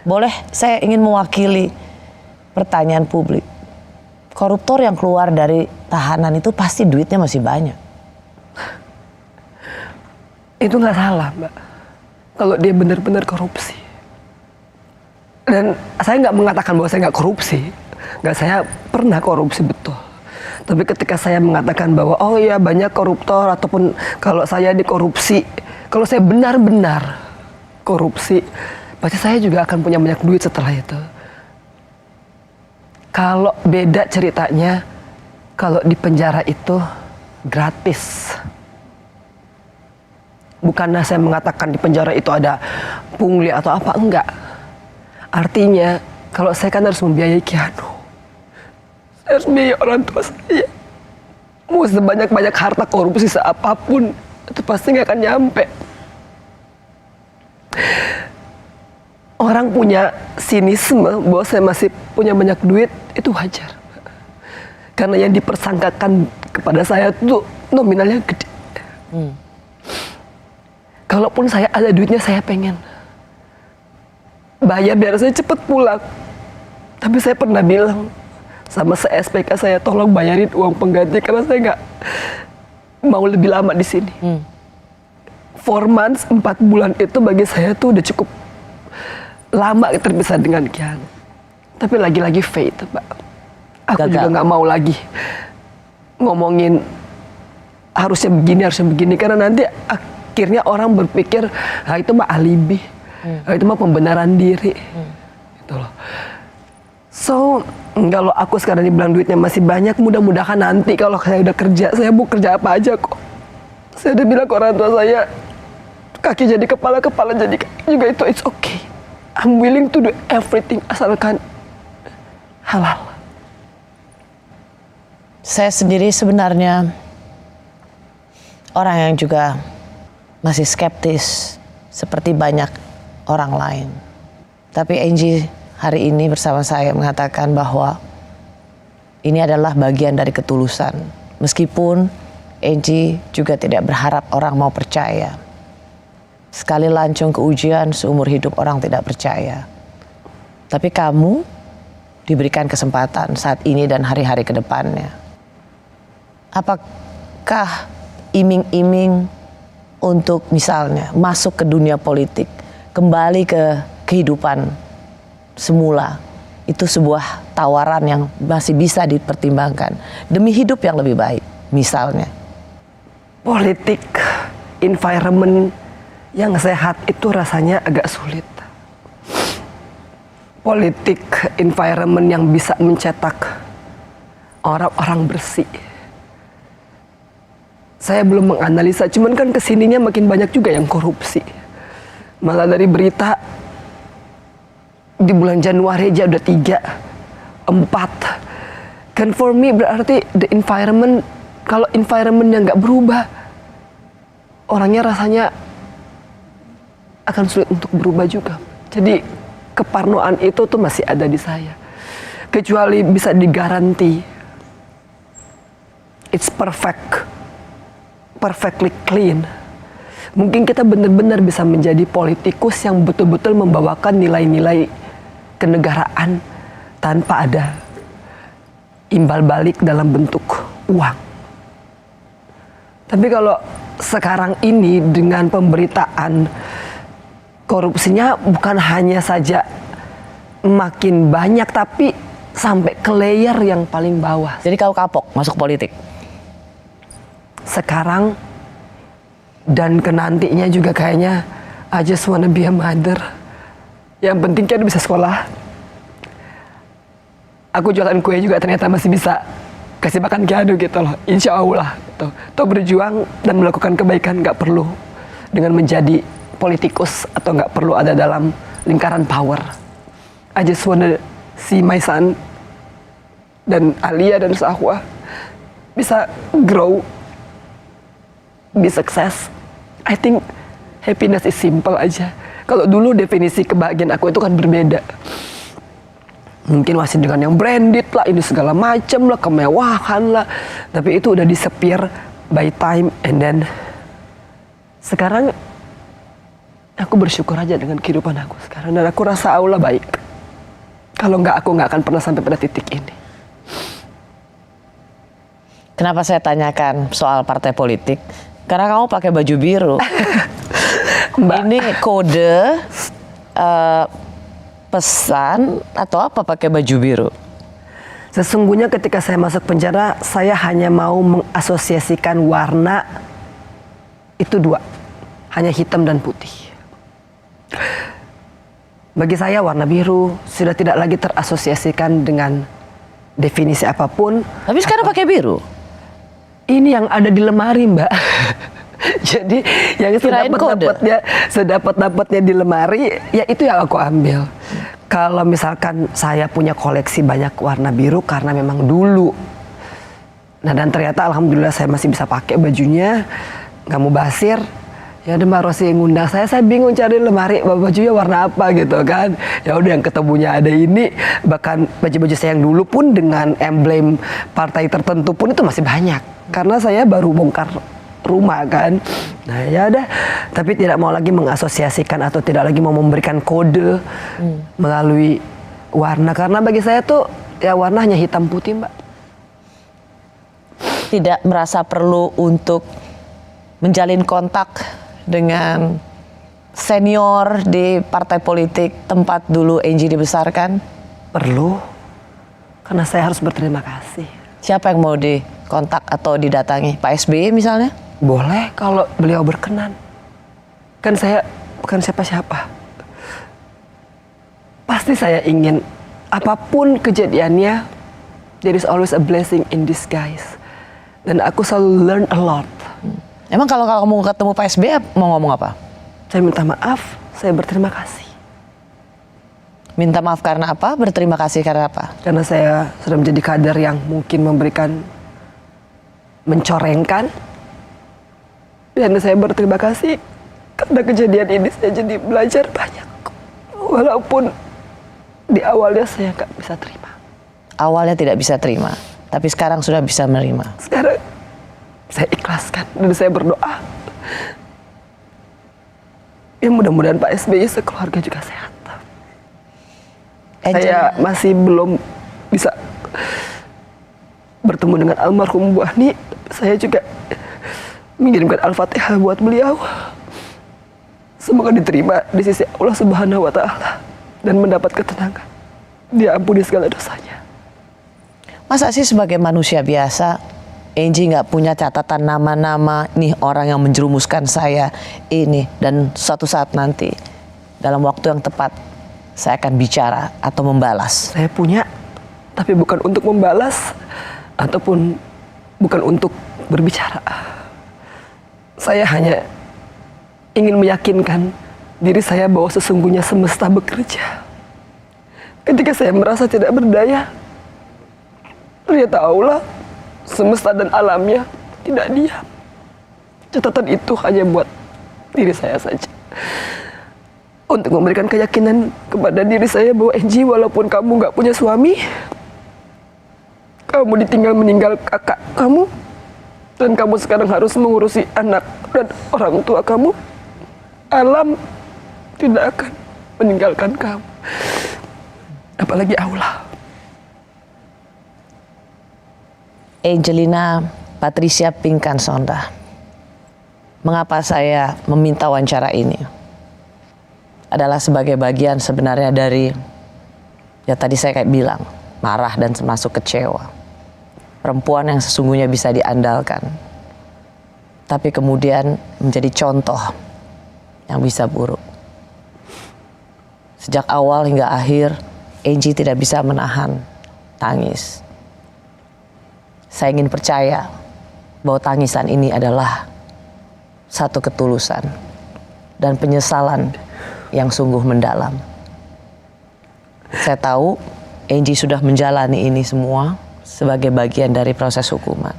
Boleh saya ingin mewakili pertanyaan publik. Koruptor yang keluar dari tahanan itu pasti duitnya masih banyak. Itu nggak salah, Mbak. Kalau dia benar-benar korupsi. Dan saya nggak mengatakan bahwa saya nggak korupsi. Nggak, saya pernah korupsi betul. Tapi ketika saya mengatakan bahwa oh iya banyak koruptor ataupun kalau saya dikorupsi, kalau saya benar-benar korupsi, pasti saya juga akan punya banyak duit setelah itu. Kalau beda ceritanya, kalau di penjara itu gratis. Bukanlah saya mengatakan di penjara itu ada pungli atau apa, enggak. Artinya kalau saya kan harus membiayai Keanu. Saya harus biayai orang tua saya. Mau sebanyak-banyak harta korupsi seapapun, itu pasti nggak akan nyampe. Orang punya sinisme bahwa saya masih punya banyak duit, itu wajar. Karena yang dipersangkakan kepada saya itu nominalnya gede. Kalaupun saya ada duitnya, saya pengen bayar biar saya cepet pulang. Tapi saya pernah bilang sama SPK saya, tolong bayarin uang pengganti karena saya nggak mau lebih lama di sini. 4 months, 4 bulan itu bagi saya tuh udah cukup lama terpisah dengan Keanu. Tapi lagi-lagi fate, Pak. Aku Gagal. juga nggak mau lagi ngomongin harusnya begini karena nanti akhirnya orang berpikir itu mah alibi, itu mah pembenaran diri, gitu loh. So kalau aku sekarang dibilang duitnya masih banyak, mudah-mudahan nanti kalau saya udah kerja, saya mau kerja apa aja kok. Saya udah bilang ke orang tua saya, kaki jadi kepala, kepala jadi kaki juga, itu it's okay. I'm willing to do everything asalkan halal. Saya sendiri sebenarnya orang yang juga masih skeptis seperti banyak orang lain. Tapi Angie hari ini bersama saya mengatakan bahwa ini adalah bagian dari ketulusan. Meskipun Angie juga tidak berharap orang mau percaya. Sekali lancung ke ujian, seumur hidup orang tidak percaya. Tapi kamu diberikan kesempatan saat ini dan hari-hari ke depannya. Apakah iming-iming untuk misalnya masuk ke dunia politik, kembali ke kehidupan semula, itu sebuah tawaran yang masih bisa dipertimbangkan demi hidup yang lebih baik, misalnya? Politik environment yang sehat itu rasanya agak sulit. Politik environment yang bisa mencetak orang-orang bersih. Saya belum menganalisa, cuman kan kesininya makin banyak juga yang korupsi. Malah dari berita di bulan Januari aja udah 3, 4. Kan for me berarti the environment, kalau environmentnya nggak berubah, orangnya rasanya akan sulit untuk berubah juga. Jadi keparnoan itu tuh masih ada di saya. Kecuali bisa digaranti it's perfectly clean. Mungkin kita benar-benar bisa menjadi politikus yang betul-betul membawakan nilai-nilai kenegaraan tanpa ada imbal balik dalam bentuk uang. Tapi kalau sekarang ini dengan pemberitaan korupsinya bukan hanya saja makin banyak, tapi sampai ke layer yang paling bawah. Jadi kau kapok masuk politik? Sekarang dan ke nantinya juga kayaknya I just wanna be a mother. Yang penting kan bisa sekolah. Aku jualan kue juga ternyata masih bisa kasih makan Keanu gitu loh. Insya Allah gitu. Tuh berjuang dan melakukan kebaikan gak perlu dengan menjadi politikus atau gak perlu ada dalam lingkaran power. I just wanna see my son dan Alia dan Sahwa bisa grow, be sukses. I think happiness is simple aja. Kalau dulu definisi kebahagiaan aku itu kan berbeda. Mungkin masih dengan yang branded lah, ini segala macam lah, kemewahan lah. Tapi itu udah disepir by time, and then sekarang aku bersyukur aja dengan kehidupan aku sekarang, dan aku rasa Allah baik. Kalau nggak, aku nggak akan pernah sampai pada titik ini. Kenapa saya tanyakan soal partai politik? Karena kamu pakai baju biru. Ini kode pesan atau apa pakai baju biru? Sesungguhnya ketika saya masuk penjara, saya hanya mau mengasosiasikan warna itu 2, hanya hitam dan putih. Bagi saya warna biru sudah tidak lagi terasosiasikan dengan definisi apapun. Tapi sekarang pakai biru? Ini yang ada di lemari, Mbak. Jadi yang sedapat-dapatnya di lemari, ya itu yang aku ambil. Kalau misalkan saya punya koleksi banyak warna biru karena memang dulu. Nah, dan ternyata alhamdulillah saya masih bisa pakai bajunya, nggak mau basir. Ya udah Mbak Rosi yang ngundang saya bingung cari lemari bajunya warna apa gitu kan. Ya udah yang ketemunya ada ini, bahkan baju-baju saya yang dulu pun dengan emblem partai tertentu pun itu masih banyak. Karena saya baru bongkar rumah kan. Nah ya udah, tapi tidak mau lagi mengasosiasikan atau tidak lagi mau memberikan kode melalui warna, karena bagi saya tuh ya warna hanya hitam putih, Mbak. Tidak merasa perlu untuk menjalin kontak dengan senior di partai politik tempat dulu Angie dibesarkan? Perlu, karena saya harus berterima kasih. Siapa yang mau dikontak atau didatangi? Pak SBY misalnya? Boleh kalau beliau berkenan. Kan saya bukan siapa-siapa. Pasti saya ingin, apapun kejadiannya, there is always a blessing in disguise. Dan aku selalu learn a lot. Emang kalau kamu ketemu Pak SBY mau ngomong apa? Saya minta maaf, saya berterima kasih. Minta maaf karena apa? Berterima kasih karena apa? Karena saya sudah menjadi kader yang mungkin mencorengkan. Dan saya berterima kasih karena kejadian ini saya jadi belajar banyak. Walaupun di awalnya saya nggak bisa terima. Awalnya tidak bisa terima, tapi sekarang sudah bisa menerima. Sekarang saya ikhlaskan dan saya berdoa. Ya mudah-mudahan Pak SBY sekeluarga juga sehat. Saya masih belum bisa bertemu dengan almarhum Bu Ani. Saya juga mengirimkan Al-Fatihah buat beliau. Semoga diterima di sisi Allah Subhanahu wa Ta'ala dan mendapat ketenangan. Dia ampuni segala dosanya. Masa sih sebagai manusia biasa Angie nggak punya catatan nama-nama nih orang yang menjerumuskan saya ini, dan suatu saat nanti dalam waktu yang tepat saya akan bicara atau membalas. Saya punya, tapi bukan untuk membalas ataupun bukan untuk berbicara. Saya hanya ingin meyakinkan diri saya bahwa sesungguhnya semesta bekerja. Ketika saya merasa tidak berdaya, ternyata Allah, semesta dan alamnya tidak diam. Catatan itu hanya buat diri saya saja. Untuk memberikan keyakinan kepada diri saya bahwa Angie, walaupun kamu gak punya suami, kamu ditinggal meninggal kakak kamu, dan kamu sekarang harus mengurusi anak dan orang tua kamu, alam tidak akan meninggalkan kamu. Apalagi Allah. Angelina Patricia Pinkan Sonda, mengapa saya meminta wawancara ini? Adalah sebagai bagian sebenarnya dari, ya tadi saya kayak bilang, marah dan termasuk kecewa. Perempuan yang sesungguhnya bisa diandalkan, tapi kemudian menjadi contoh yang bisa buruk. Sejak awal hingga akhir, Angie tidak bisa menahan tangis. Saya ingin percaya bahwa tangisan ini adalah satu ketulusan dan penyesalan yang sungguh mendalam. Saya tahu Angie sudah menjalani ini semua sebagai bagian dari proses hukuman.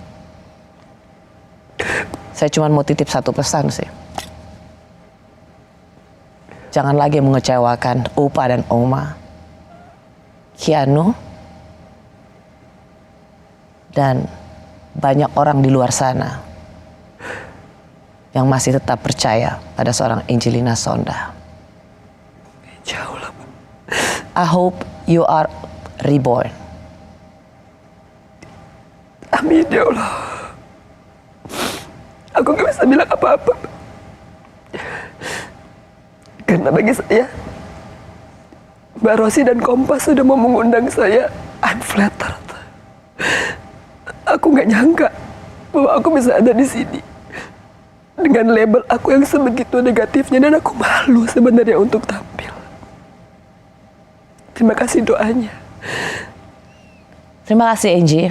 Saya cuma mau titip satu pesan sih. Jangan lagi mengecewakan Opa dan Oma, Keanu, dan banyak orang di luar sana yang masih tetap percaya pada seorang Angelina Sonda. Jauh lah, Pak. I hope you are reborn. Amin ya Allah. Aku gak bisa bilang apa-apa, Pak. Karena bagi saya, Mbak Rosi dan Kompas sudah mau mengundang saya. I'm flattered. Aku nggak nyangka bahwa aku bisa ada di sini dengan label aku yang sebegitu negatifnya, dan aku malu sebenarnya untuk tampil. Terima kasih doanya. Terima kasih Angie.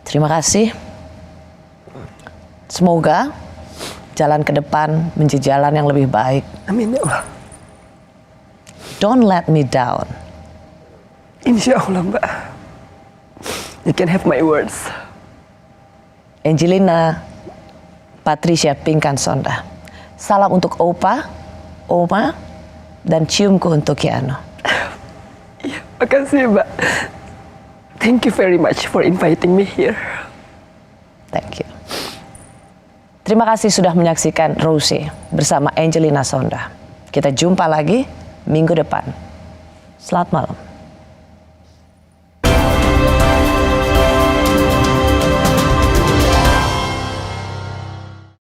Terima kasih. Semoga jalan ke depan menjadi jalan yang lebih baik. Amin ya Allah. Don't let me down. Insya Allah, Mbak. You can have my words. Angelina Patricia Pinkan Sonda. Salam untuk Opa, Oma, dan ciumku untuk Keanu. Iya, makasih, Mbak. Thank you very much for inviting me here. Thank you. Terima kasih sudah menyaksikan Rosie bersama Angelina Sonda. Kita jumpa lagi minggu depan. Selamat malam.